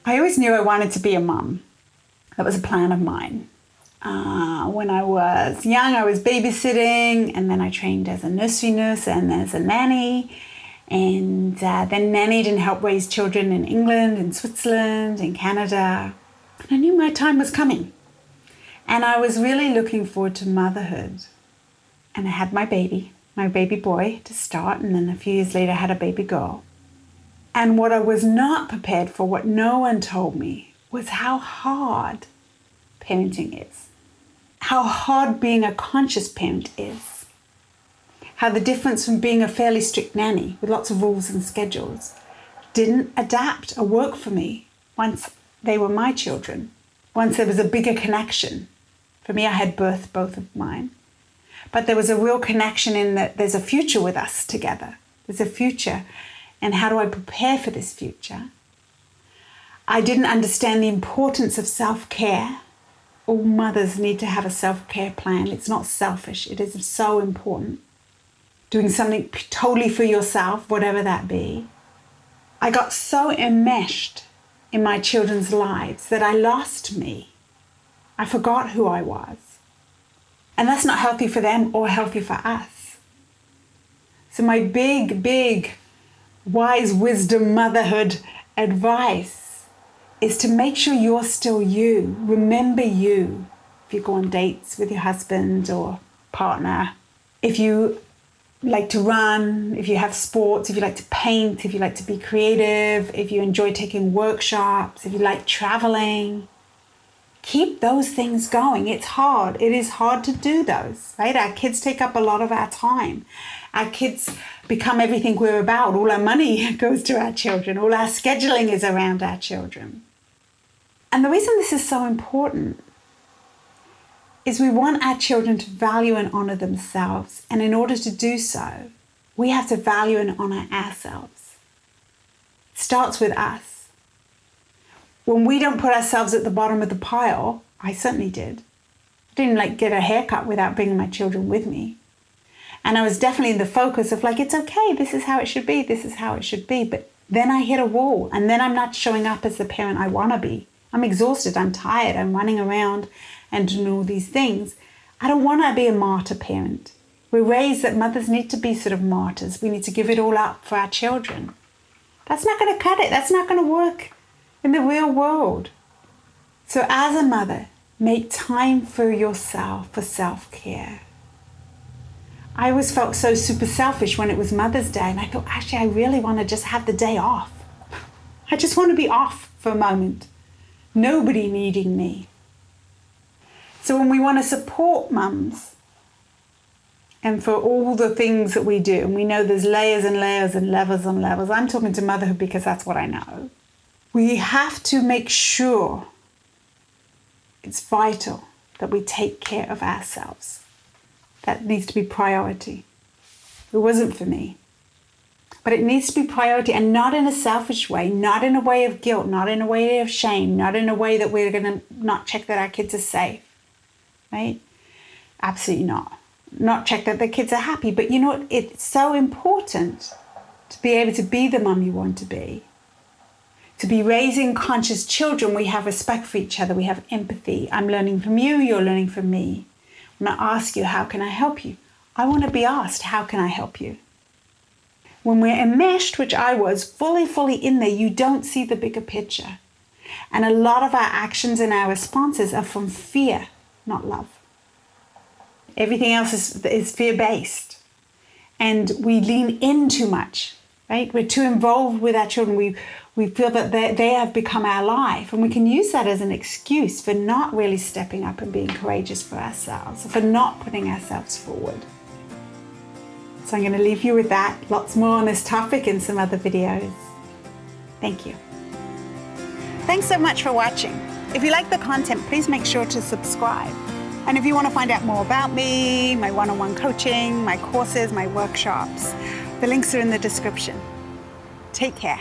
I always knew I wanted to be a mum. That was a plan of mine. When I was young, I was babysitting, and then I trained as a nursery nurse and as a nanny. And then nannied and helped raise children in England, in Switzerland, in Canada. And I knew my time was coming. And I was really looking forward to motherhood. And I had my baby boy to start, and then a few years later I had a baby girl. And what I was not prepared for, what no one told me, was how hard parenting is. How hard being a conscious parent is. How the difference from being a fairly strict nanny with lots of rules and schedules didn't adapt or work for me once they were my children. Once there was a bigger connection. For me, I had birthed both of mine. But there was a real connection in that there's a future with us together. There's a future. And how do I prepare for this future? I didn't understand the importance of self-care. All mothers need to have a self-care plan. It's not selfish. It is so important. Doing something totally for yourself, whatever that be. I got so enmeshed in my children's lives that I lost me. I forgot who I was. And that's not healthy for them or healthy for us. So my big, wise wisdom motherhood advice is to make sure you're still you. Remember you. If you go on dates with your husband or partner, if you like to run, if you have sports, if you like to paint, if you like to be creative, if you enjoy taking workshops, if you like traveling, keep those things going. It's hard. It is hard to do those, right? Our kids take up a lot of our time. Our kids become everything we're about. All our money goes to our children. All our scheduling is around our children. And the reason this is so important is we want our children to value and honor themselves. And in order to do so, we have to value and honor ourselves. It starts with us. When we don't put ourselves at the bottom of the pile, I certainly did. I didn't get a haircut without bringing my children with me. And I was definitely in the focus of it's okay, this is how it should be, this is how it should be. But then I hit a wall, and then I'm not showing up as the parent I want to be. I'm exhausted, I'm tired, I'm running around and doing all these things. I don't want to be a martyr parent. We're raised that mothers need to be sort of martyrs. We need to give it all up for our children. That's not going to cut it. That's not going to work in the real world. So as a mother, make time for yourself, for self-care. I always felt so super selfish when it was Mother's Day, and I thought, actually, I really want to just have the day off. I just want to be off for a moment. Nobody needing me. So when we want to support mums, and for all the things that we do, and we know there's layers and layers and levels and levels, I'm talking to motherhood because that's what I know. We have to make sure it's vital that we take care of ourselves. That needs to be priority. It wasn't for me. But it needs to be priority, and not in a selfish way, not in a way of guilt, not in a way of shame, not in a way that we're going to not check that our kids are safe. Right? Absolutely not. Not check that the kids are happy. But you know what? It's so important to be able to be the mum you want to be. To be raising conscious children, we have respect for each other. We have empathy. I'm learning from you. You're learning from me. When I ask you, how can I help you? I want to be asked, how can I help you? When we're enmeshed, which I was, fully in there, you don't see the bigger picture. And a lot of our actions and our responses are from fear, not love. Everything else is fear-based. And we lean in too much, right? We're too involved with our children. We feel that they have become our life. And we can use that as an excuse for not really stepping up and being courageous for ourselves, for not putting ourselves forward. So I'm going to leave you with that. Lots more on this topic in some other videos. Thank you. Thanks so much for watching. If you like the content, please make sure to subscribe. And if you want to find out more about me, my one-on-one coaching, my courses, my workshops, the links are in the description. Take care.